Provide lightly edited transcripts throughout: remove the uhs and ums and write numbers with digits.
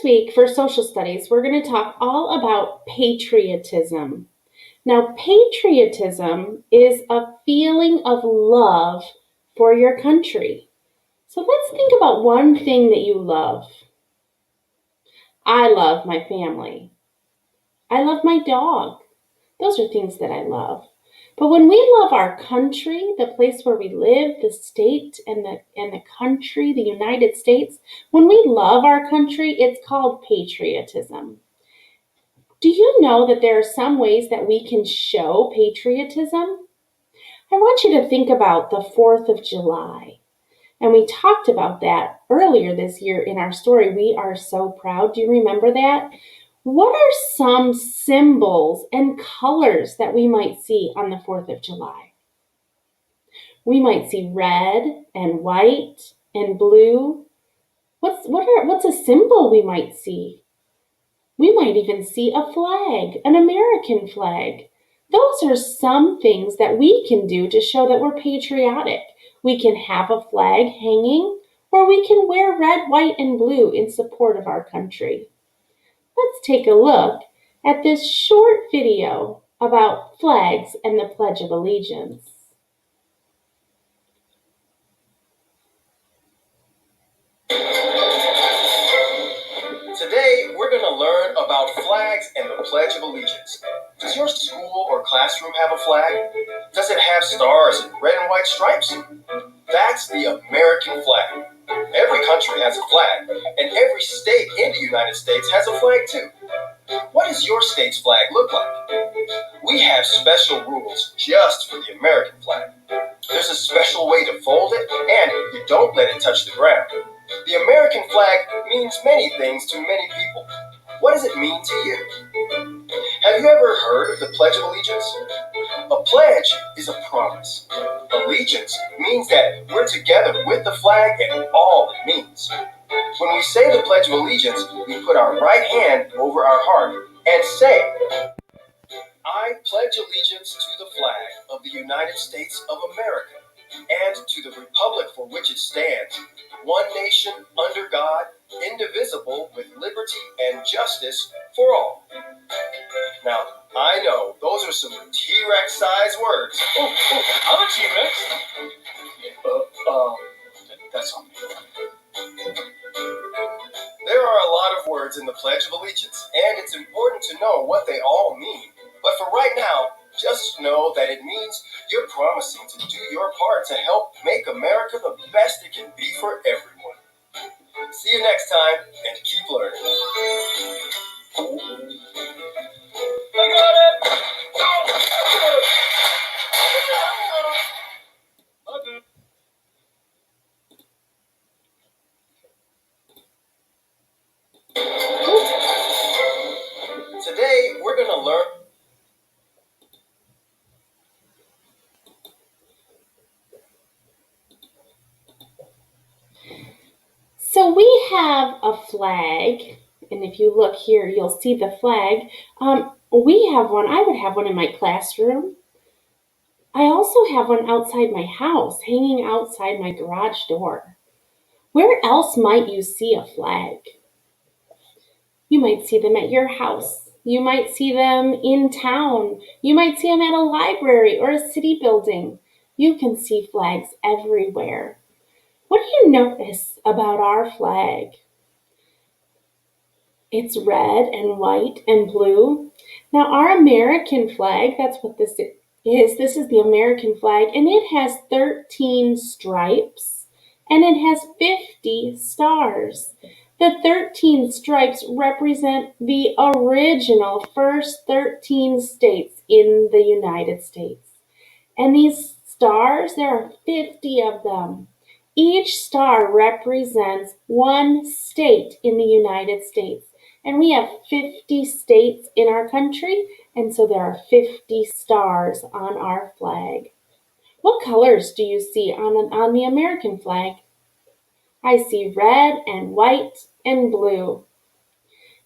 This week for social studies, we're going to talk all about patriotism. Now, patriotism is a feeling of love for your country. So let's think about one thing that you love. I love my family. I love my dog. Those are things that I love. But when we love our country, the place where we live, the state and the country, the United States, when we love our country, it's called patriotism. Do you know that there are some ways that we can show patriotism? I want you to think about the 4th of July. And we talked about that earlier this year in our story, We Are So Proud. Do you remember that? What are some symbols and colors that we might see on the 4th of July? We might see red and white and blue. What's a symbol we might see? We might even see a flag, an American flag. Those are some things that we can do to show that we're patriotic. We can have a flag hanging, or we can wear red, white, and blue in support of our country. Let's take a look at this short video about flags and the Pledge of Allegiance. Today, we're going to learn about flags and the Pledge of Allegiance. Does your school or classroom have a flag? Does it have stars and red and white stripes? That's the American flag. Every country has a flag, and every state in the United States has a flag too. What does your state's flag look like? We have special rules just for the American flag. There's a special way to fold it, and you don't let it touch the ground. The American flag means many things to many people. What does it mean to you? Have you ever heard of the Pledge of Allegiance? A pledge is a promise. Allegiance means that we're together with the flag and all it means. When we say the Pledge of Allegiance, we put our right hand over our heart and say, I pledge allegiance to the flag of the United States of America and to the republic for which it stands, one nation under God, indivisible, with liberty and justice for all. Now, I know those are some T-Rex sized words. I'm a T-Rex. That's on me. There are a lot of words in the Pledge of Allegiance, and it's important to know what they all mean. But for right now, just know that it means you're promising to do your part to help make America the best it can be for everyone. See you next time, and keep learning. I got it! Today, we're going to learn. So we have a flag, and if you look here, you'll see the flag. We have one. I would have one in my classroom. I also have one outside my house, hanging outside my garage door. Where else might you see a flag? You might see them at your house. You might see them in town. You might see them at a library or a city building. You can see flags everywhere. What do you notice about our flag? It's red and white and blue. Now, our American flag, that's what this is. This is the American flag, and it has 13 stripes, and it has 50 stars. The 13 stripes represent the original first 13 states in the United States. And these stars, there are 50 of them. Each star represents one state in the United States. And we have 50 states in our country, and so there are 50 stars on our flag. What colors do you see on the American flag? I see red and white and blue.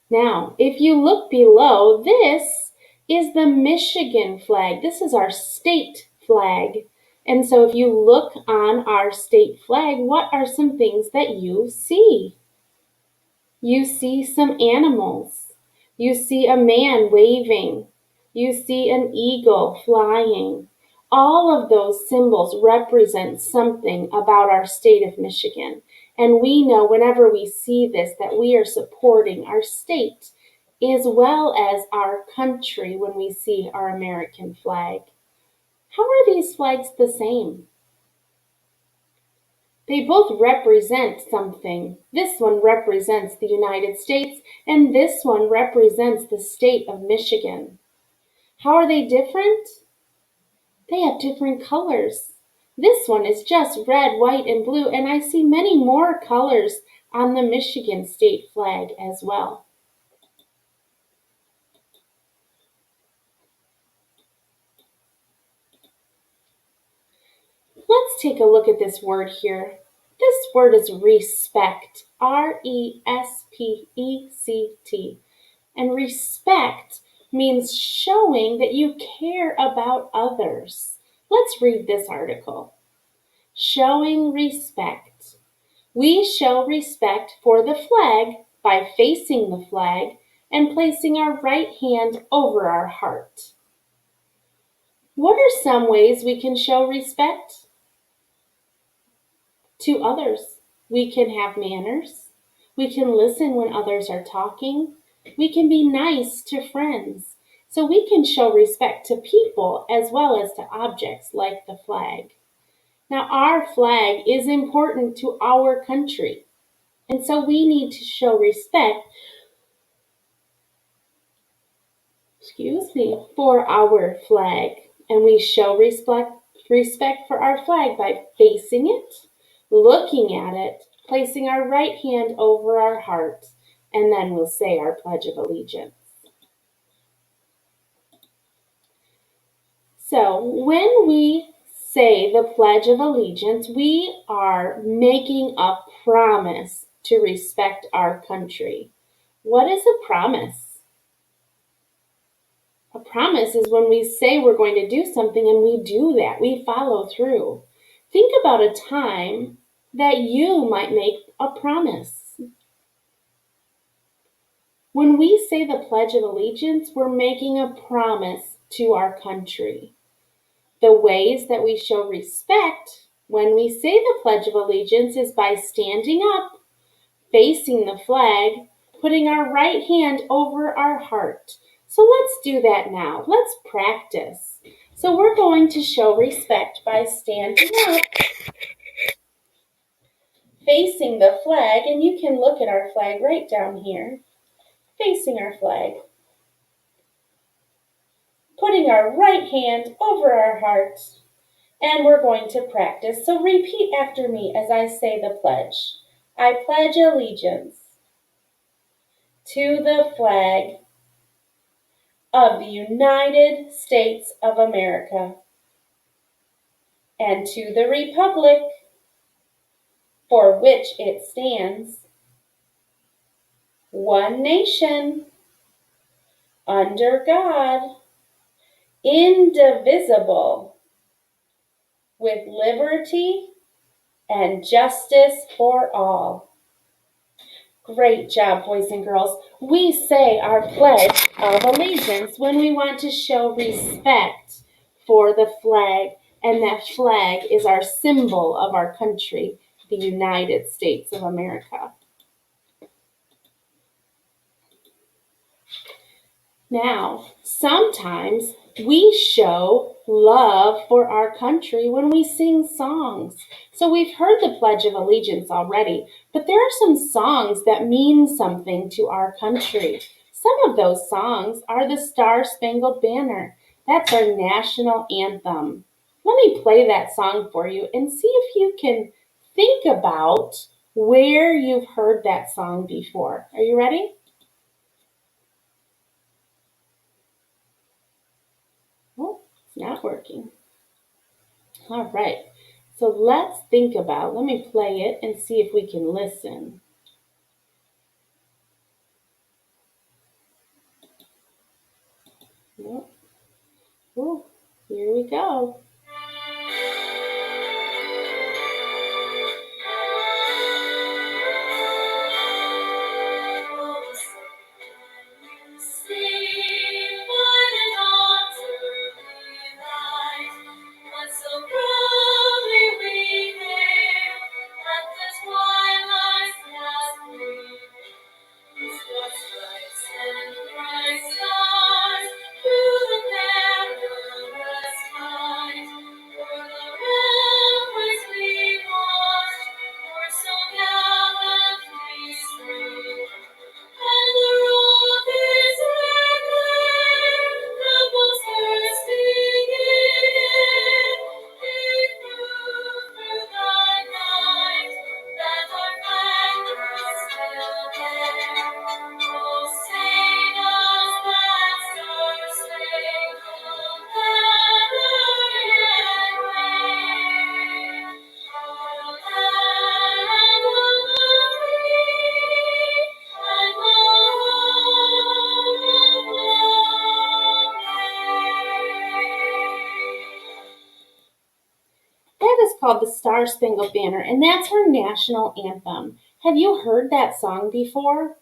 Now, if you look below, this is the Michigan flag. This is our state flag. And so if you look on our state flag, what are some things that you see? You see some animals. You see a man waving. You see an eagle flying. All of those symbols represent something about our state of Michigan. And we know whenever we see this that we are supporting our state as well as our country when we see our American flag. How are these flags the same? They both represent something. This one represents the United States, and this one represents the state of Michigan. How are they different? They have different colors. This one is just red, white, and blue, and I see many more colors on the Michigan state flag as well. Let's take a look at this word here. This word is respect. Respect. And respect means showing that you care about others. Let's read this article. Showing respect. We show respect for the flag by facing the flag and placing our right hand over our heart. What are some ways we can show respect to others? We can have manners. We can listen when others are talking. We can be nice to friends. So we can show respect to people as well as to objects like the flag. Now, our flag is important to our country. And so we need to show respect, for our flag. And we show respect for our flag by facing it, looking at it, placing our right hand over our heart, and then we'll say our Pledge of Allegiance. So when we say the Pledge of Allegiance, we are making a promise to respect our country. What is a promise? A promise is when we say we're going to do something and we do that, we follow through. Think about a time that you might make a promise. When we say the Pledge of Allegiance, we're making a promise to our country. The ways that we show respect when we say the Pledge of Allegiance is by standing up, facing the flag, putting our right hand over our heart. So let's do that now. Let's practice. So we're going to show respect by standing up, facing the flag, and you can look at our flag right down here, facing our flag, putting our right hand over our heart, and we're going to practice. So repeat after me as I say the pledge. I pledge allegiance to the flag of the United States of America and to the republic for which it stands, one nation, under God, indivisible, with liberty and justice for all. Great job, boys and girls. We say our Pledge of Allegiance when we want to show respect for the flag, and that flag is our symbol of our country, the United States of America. Now, sometimes we show love for our country when we sing songs. So we've heard the Pledge of Allegiance already, but there are some songs that mean something to our country. Some of those songs are the Star-Spangled Banner. That's our national anthem. Let me play that song for you and see if you can think about where you've heard that song before. Are you ready? Oh, it's not working. All right. So let's think about, let me play it and see if we can listen. Nope. Oh, here we go. called the Star Spangled Banner, and that's our national anthem. Have you heard that song before?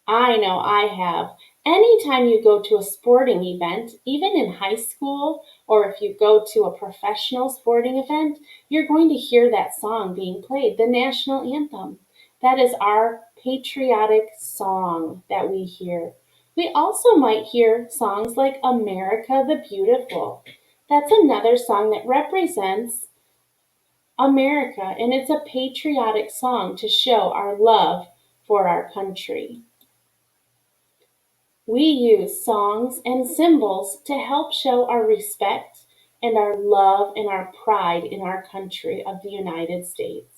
I know I have. Anytime you go to a sporting event, even in high school, or if you go to a professional sporting event, you're going to hear that song being played, the national anthem. That is our patriotic song that we hear. We also might hear songs like America the Beautiful. That's another song that represents America, and it's a patriotic song to show our love for our country. We use songs and symbols to help show our respect and our love and our pride in our country of the United States.